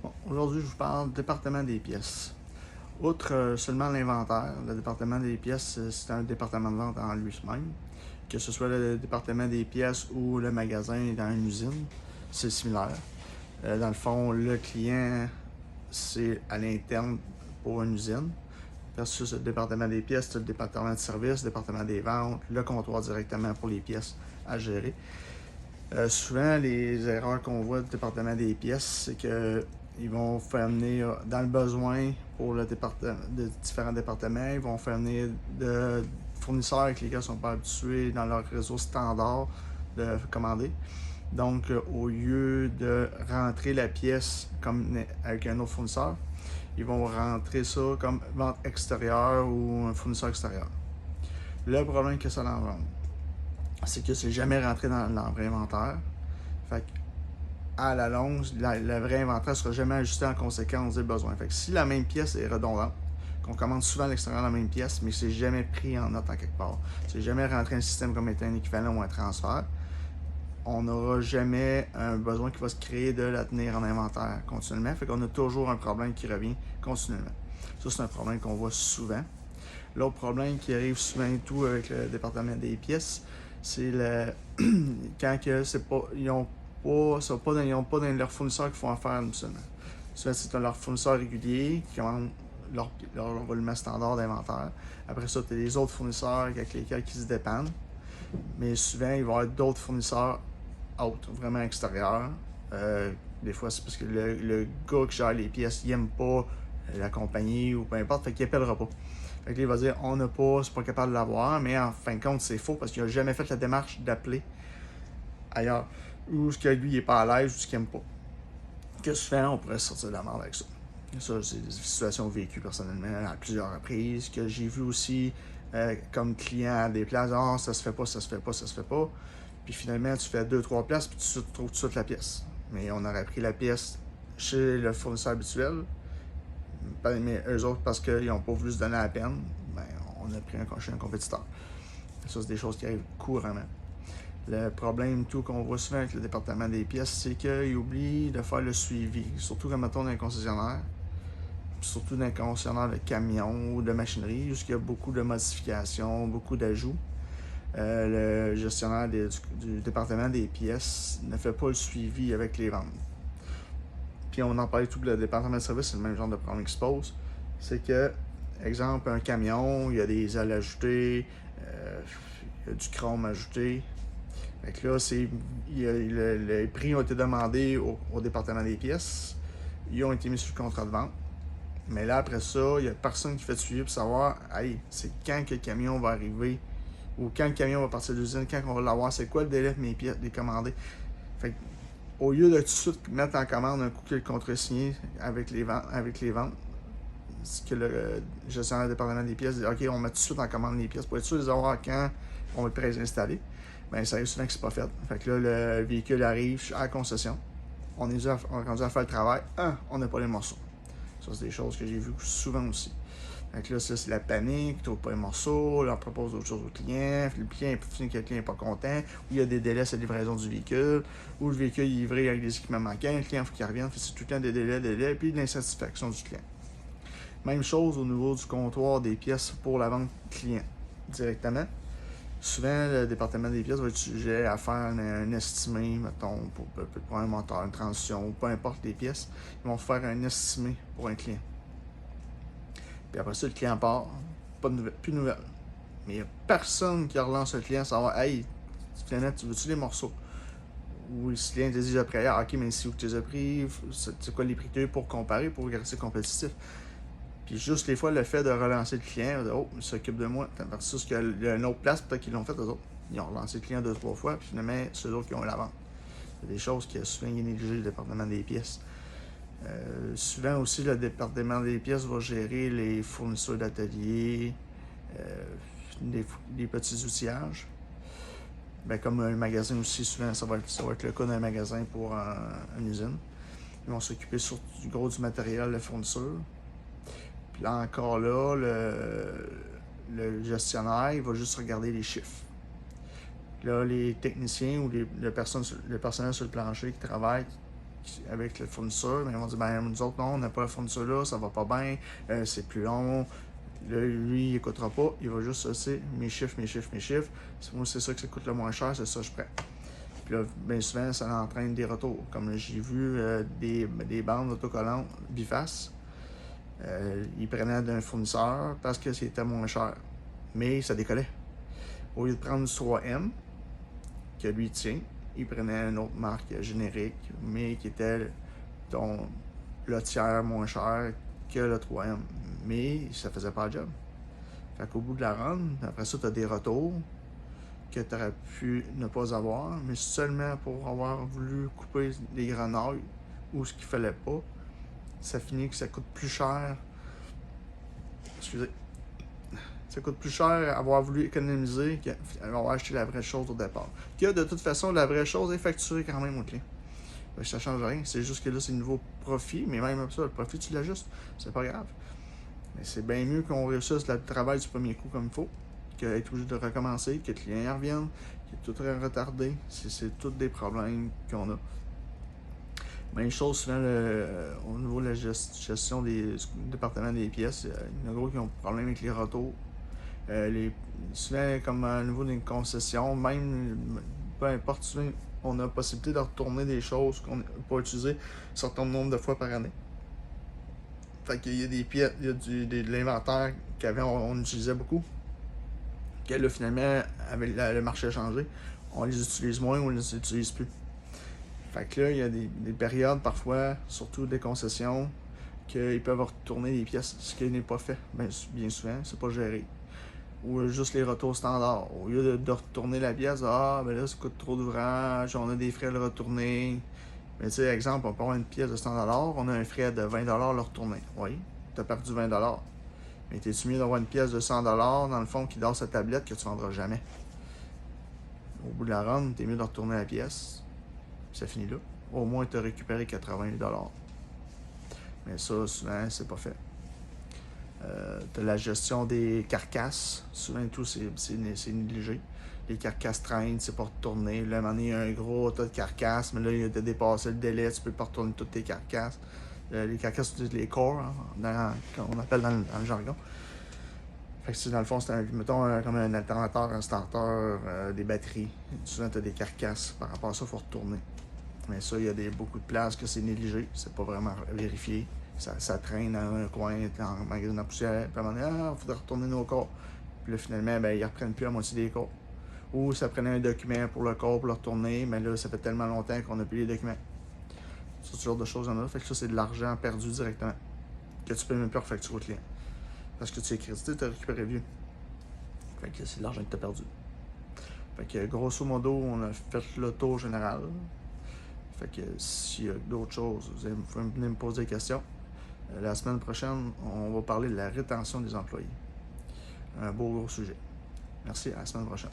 Bon, aujourd'hui, je vous parle du département des pièces. Outre seulement l'inventaire, le département des pièces, c'est un département de vente en lui-même. Que ce soit le département des pièces ou le magasin dans une usine, c'est similaire. Dans le fond, le client, c'est à l'interne pour une usine. Versus le département des pièces, c'est le département de service, le département des ventes, le comptoir directement pour les pièces à gérer. Souvent, les erreurs qu'on voit du département des pièces, c'est que ils vont faire venir dans le besoin pour le département de différents départements, ils vont faire venir de fournisseurs avec lesquels ils ne sont pas habitués dans leur réseau standard de commander. Donc, au lieu de rentrer la pièce comme avec un autre fournisseur, ils vont rentrer ça comme vente extérieure ou un fournisseur extérieur. Le problème que ça engendre, c'est que c'est jamais rentré dans leur vrai inventaire. Fait à la longue, le vrai inventaire ne sera jamais ajusté en conséquence des besoins. Fait que si la même pièce est redondante, qu'on commande souvent à l'extérieur la même pièce, mais c'est jamais pris en note en quelque part, c'est jamais rentré dans le système comme étant un équivalent ou un transfert, on n'aura jamais un besoin qui va se créer de la tenir en inventaire continuellement. Fait qu'on a toujours un problème qui revient continuellement. Ça, c'est un problème qu'on voit souvent. L'autre problème qui arrive souvent et tout avec le département des pièces, c'est quand que c'est pas, ils n'ont pas dans leurs fournisseurs qui font affaire nous seulement. Souvent, c'est leurs fournisseurs réguliers qui commandent leur volume standard d'inventaire. Après ça, tu as les autres fournisseurs avec lesquels ils se dépendent. Mais souvent, il va y avoir d'autres fournisseurs autres, vraiment extérieurs. Des fois, c'est parce que le gars qui gère les pièces, il n'aime pas la compagnie ou peu importe, fait qu'il appellera pas. Fait que là, il va dire on n'a pas, c'est pas capable de l'avoir, mais en fin de compte, c'est faux parce qu'il n'a jamais fait la démarche d'appeler ailleurs. Ou ce que lui, il n'est pas à l'aise ou ce qu'il n'aime pas. Qu'est-ce qu'on fait? On pourrait sortir de la merde avec ça. Ça, c'est des situations vécues personnellement à plusieurs reprises, que j'ai vu aussi comme client à des places. Ah, oh, ça se fait pas, ça se fait pas, ça se fait pas. Puis finalement, tu fais 2-3 places, puis tu trouves tout de suite la pièce. Mais on aurait pris la pièce chez le fournisseur habituel, mais eux autres, parce qu'ils n'ont pas voulu se donner la peine, ben, on a pris chez un compétiteur. Ça, c'est des choses qui arrivent couramment. Le problème tout qu'on voit souvent avec le département des pièces, c'est qu'ils oublient de faire le suivi. Surtout quand mettons dans un concessionnaire, surtout dans un concessionnaire de camions ou de machinerie, où il y a beaucoup de modifications, beaucoup d'ajouts. Le gestionnaire du département des pièces ne fait pas le suivi avec les ventes. Puis on en parlait tout, le département de service, c'est le même genre de problème qui se pose. C'est que, exemple, un camion, il y a des ailes ajoutées, il y a du chrome ajouté. Fait que là, les prix ont été demandés au département des pièces. Ils ont été mis sur le contrat de vente. Mais là, après ça, il n'y a personne qui fait de suivi pour savoir, hey, c'est quand que le camion va arriver ou quand le camion va partir de l'usine, quand on va l'avoir, c'est quoi le délai de mes pièces, des commandées. Fait que, au lieu de tout de suite mettre en commande un coup que le contrat est signé avec les ventes, ce que le gestionnaire du département des pièces dit, OK, on met tout de suite en commande les pièces pour être sûr de les avoir quand on va être prêt à les installer. Ben, ça arrive souvent que c'est pas fait. Fait que là, le véhicule arrive à la concession. On est rendu à faire le travail. On n'a pas les morceaux. Ça, c'est des choses que j'ai vues souvent aussi. Donc là, ça, c'est la panique, tu trouves pas les morceaux, on propose d'autres choses au client, le client finit que le client n'est pas content, ou il y a des délais sur la livraison du véhicule, ou le véhicule est livré avec des équipements manquants, le client il faut qu'il revienne, c'est tout le temps des délais, puis de l'insatisfaction du client. Même chose au niveau du comptoir des pièces pour la vente client directement. Souvent, le département des pièces va être sujet à faire un estimé, mettons, pour un moteur, une transition, peu importe les pièces. Ils vont faire un estimé pour un client. Puis après ça, le client part, plus de nouvelles. Mais il n'y a personne qui relance le client à savoir, hey, finalement, tu veux-tu les morceaux? Ou si le client te dit après, ok, mais si tu les as pris, c'est quoi les prix que tu as eu pour comparer, pour rester compétitif? Puis juste les fois, le fait de relancer le client, oh, il s'occupe de moi. Versus qu'il y a une autre place, peut-être qu'ils l'ont fait, eux autres. Ils ont relancé le client 2-3 fois, puis finalement, c'est eux autres qui ont eu la vente. C'est des choses qui souvent négligées le département des pièces. Souvent aussi, le département des pièces va gérer les fournisseurs d'ateliers, des petits outillages. Ben, comme un magasin aussi, souvent, ça va être le cas d'un magasin pour une usine. Ils vont s'occuper surtout du gros du matériel de fourniture. Puis là encore là, le gestionnaire, il va juste regarder les chiffres. Là, les techniciens ou le personnel sur le plancher qui travaille, avec le fournisseur, mais ils vont dire, ben, nous autres, non, on n'a pas la fourniture là, ça va pas bien, c'est plus long. Là, lui, il n'écoutera pas, il va juste c'est mes chiffres. Moi, c'est ça que ça coûte le moins cher, c'est ça que je prends. Puis là, bien souvent, ça entraîne des retours. Comme j'ai vu des bandes autocollantes bifaces, ils prenaient d'un fournisseur parce que c'était moins cher. Mais ça décollait. Au lieu de prendre du 3M, que lui tient, il prenait une autre marque générique, mais qui était le tiers moins cher que le 3M. Mais ça faisait pas le job. Fait qu'au bout de la run, après ça, tu as des retours que tu aurais pu ne pas avoir, mais seulement pour avoir voulu couper des grenouilles ou ce qu'il fallait pas, ça finit que ça coûte plus cher. Excusez. Ça coûte plus cher avoir voulu économiser qu'avoir acheté la vraie chose au départ. Que de toute façon, la vraie chose est facturée quand même au client. Ça change rien. C'est juste que là, c'est le nouveau profit, mais même ça, le profit, tu l'ajustes. C'est pas grave. Mais c'est bien mieux qu'on réussisse le travail du premier coup comme il faut, qu'être obligé de recommencer, que le client revienne, que tout est retardé. C'est tous des problèmes qu'on a. Même chose souvent au niveau de la gestion du département des pièces. Il y en a gros qui ont des problèmes avec les retours. Souvent, comme au niveau d'une concession, même peu importe, souvent, on a la possibilité de retourner des choses qu'on n'a pas utilisées un certain nombre de fois par année. Fait qu'il y a des pièces, il y a de l'inventaire qu'avant on utilisait beaucoup. Que là, finalement, avec le marché a changé, on les utilise moins ou on les utilise plus. Fait que là, il y a des périodes parfois, surtout des concessions, qu'ils peuvent retourner des pièces, ce qui n'est pas fait. Bien souvent, c'est pas géré. Ou juste les retours standards. Au lieu de retourner la pièce, ben là, ça coûte trop d'ouvrage, on a des frais de le retourner. Mais tu sais, exemple, on peut avoir une pièce de 100$, on a un frais de 20$ le retourner. Oui, tu as perdu 20$. Mais t'es-tu mieux d'avoir une pièce de 100$ dans le fond qui dort sa tablette que tu ne vendras jamais? Au bout de la run, t'es mieux de retourner la pièce. Ça finit là. Au moins, tu as récupéré 80$. Mais ça, souvent, c'est pas fait. Tu as la gestion des carcasses. Souvent, tout, c'est négligé. Les carcasses traînent, c'est pas retourné. Là, à un moment donné, il y a un gros tas de carcasses, mais là, il a dépassé le délai, tu peux pas retourner toutes tes carcasses. Les carcasses, c'est les cores, hein, on appelle dans le jargon. Fait que dans le fond, c'est mettons comme un alternateur, un starter, des batteries. Souvent, tu as des carcasses. Par rapport à ça, il faut retourner. Mais ça, il y a beaucoup de places que c'est négligé, c'est pas vraiment vérifié. Ça traîne dans un coin, en magasin de poussière. Puis à un moment donné, il faudrait retourner nos corps. Puis là, finalement, ils ne reprennent plus la moitié des corps. Ou ça prenait un document pour le corps, pour le retourner, mais là, ça fait tellement longtemps qu'on n'a plus les documents. Ce genre de choses en a. Fait que ça, c'est de l'argent perdu directement. Que tu peux même plus refacturer au client. Parce que tu es crédité, tu as récupéré vieux. Fait que c'est de l'argent que tu as perdu. Fait que grosso modo, on a fait le tour général. Fait que s'il y a d'autres choses, vous pouvez venir me poser des questions. La semaine prochaine, on va parler de la rétention des employés. Un beau gros sujet. Merci, à la semaine prochaine.